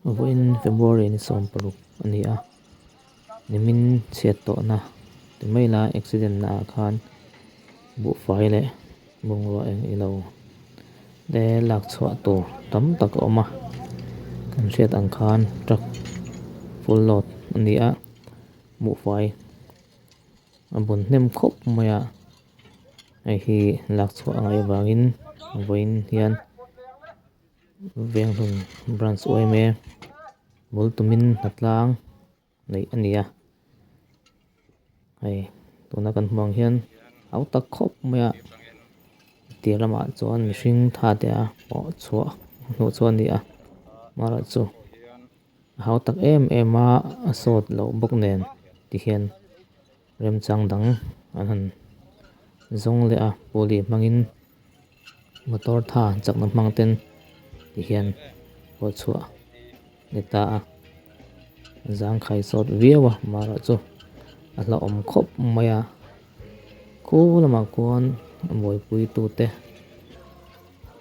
in February ni som paruk ania nimin cheto na timaila accident na khan bu fai le bungwa eng ilo de lak chwa to tam tak oma kan riat ang khan truck full load ania bu fai abun nem khop maya ai hi lak chwa ngai wangin voin hian venglung branch oime bultumin natlang nei ania ai tuna kan hmang hian au tak khop maya tirama chuan mihring tha te a paw chhuah hnu chuan ni a mara chu hau tak em a asot lo bok nen ti hian rem chang dang an han zong le a poli mangin motor tha chakna hmangten ti hian paw chhuah neta a zang khai sot viawa mara chu ala om khop maya ko lama kon moi pui tu te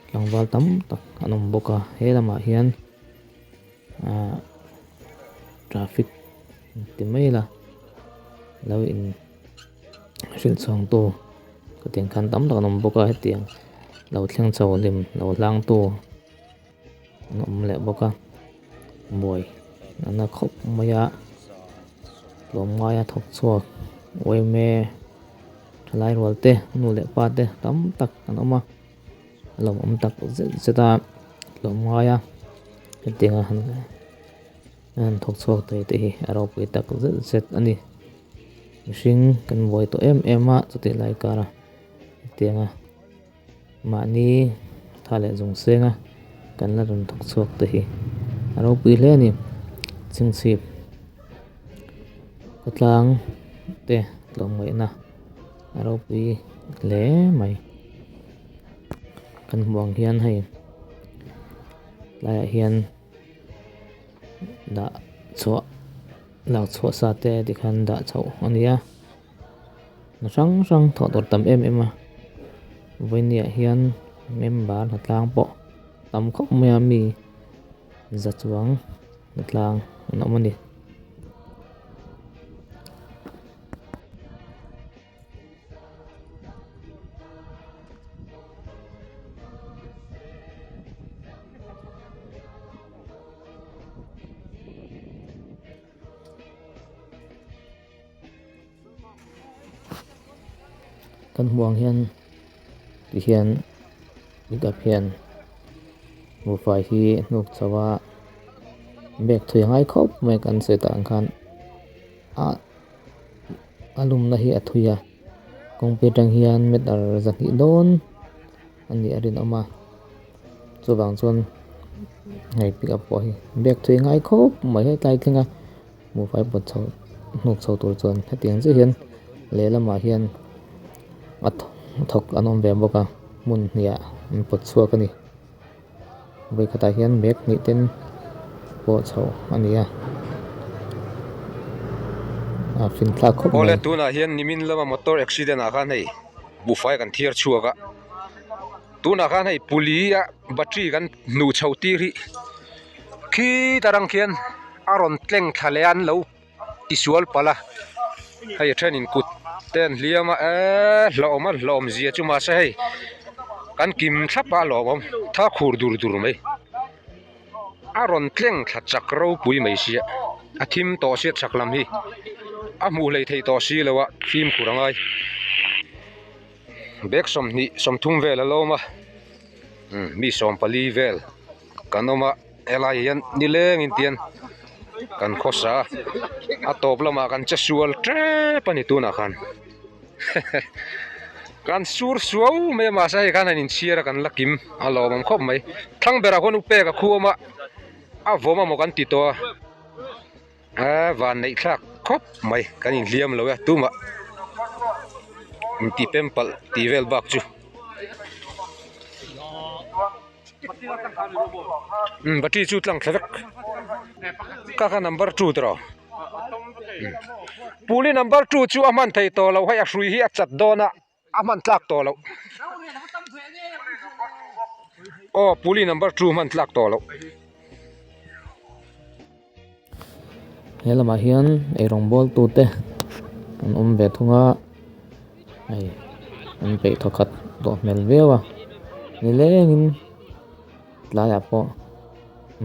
klangwal tam tak anom boka helama hian traffic timaila lo in sil chang to ka teng khan tam tak anom boka hetiang lo thleng chaw lim lo lang tu nom le boka moi ana khop maya lom maya thok chuak oime thlai rolte nu le pa te tam tak an oma lom om tak zeta lom maya tenga han thok chuak te hi aro pui tak zet ani mihring kan voi to em a chuti lai kara tenga mani thale jung senga kan la ron thok chuak te hi aro pui hle ni chingchip kotlang te lom mai na aro pui le mai kan buang hian hei lai hian da chwa lak chwa sa te ti khan da chau ania na rang tho dor tam em a voinia hian member hatlang po tam khop maya mi zachuang hatlang nomani kan buang hian ti hian pickup hian bu fai hi nuk chawa bek thui ngai khop mai kan se ta khan alum na hi athuya kongpetang hian metar zani don ani arin ama chuwang chon ngai pickup po hi bek thui ngai khop mai he tlai thinga bu fai pot chho nuk chho tur chon hetiang che hian lelama hian thok anom ve boka mun nia pot chhuak ani voi khata hian bek ni ten po chho ania fin thla khop ole tuna hian nimin lama motor accident a khan hei bu fai kan thiar chuaka tuna khan hei pulia battery kan nu chhauti ri khi tarang khian aron tleng thalean lo tisual pala hei train kut ten liama lom zia chuma sa hei kan kim thapa lom tha khur dur mai aron tleng thachak ro pui mai sia athim to se chaklam hi amu lei thei to si lewa thim khurangai bek som ni som thum vel aloma mi som pali vel kanoma elaian nileng intian kan khosa atop lama kan chasual tre pani tuna khan kan sur suau me ma sai kan anin siara kan lakim alomam khop mai thang bera kon upe ka khuama avoma mo kan ti to van nei thak khop mai kan in liam lo ya tuma ti pempal ti vel bak chu battery chu tlang thlak ka number 2 tro puli number 2 chu aman thei to lo hai a hrui hi a chat dona aman tlak to lo puli number 2 man tlak to lo helama hian ei rong bol tu te an ve thunga ai an pe thokhat do mel vewa ni lengin tlaya po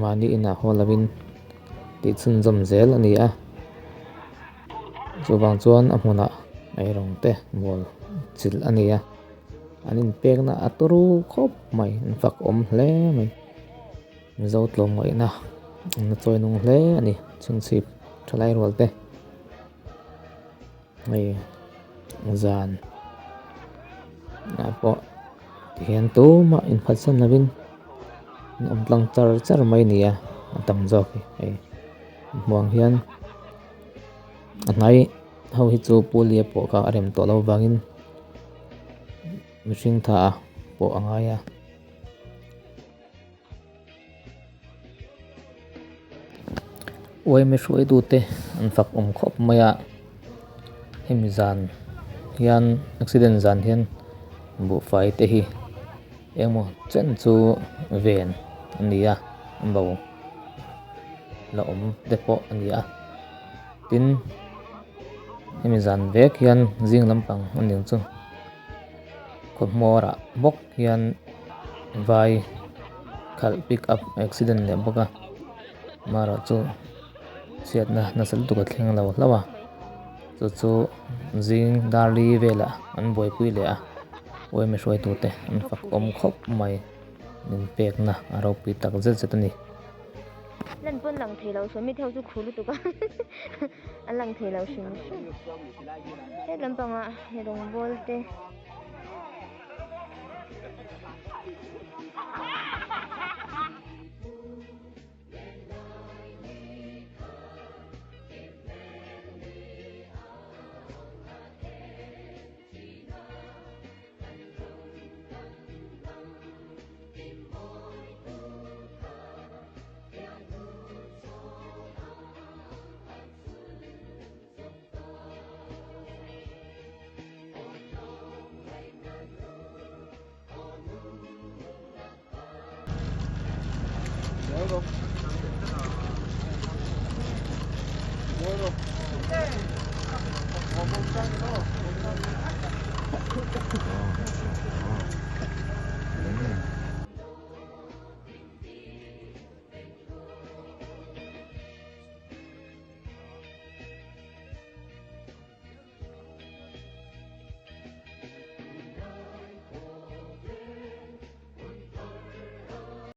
mani ina holawin ti chun jom zel ani a chuwang chuan a hmuna ei rong te bol chil ani a anin pekna aturu khop mai in fak om hle mai zo tlom mai na na choi nung hle ani chung sip thalai rol te ai zan na po hian tu ma in phatsan lawin om tlang char mai ni a tam jok ai muang hian anai ho hi chu pulia po ka arem to lo wangin mishing tha po angaya oi me shuai du te an fak khop maya himzan hian accident zan hian bu fai te hi emo chen chu ven ania bo la depo ania tin himzan vek hian jing lampang aning chu ko mora bok hian vai khal pick up accident le boka mara chu siat na nasal tu ka thleng lo lawa chu jing darli vela an boi pui le a oi me shoi tu te an fak khop mai nin pek na aro pi tak zet ani lần pun lang thei lo so mi theo chu khulu tu ka an lang thei lo shin te lampanga he rong bol te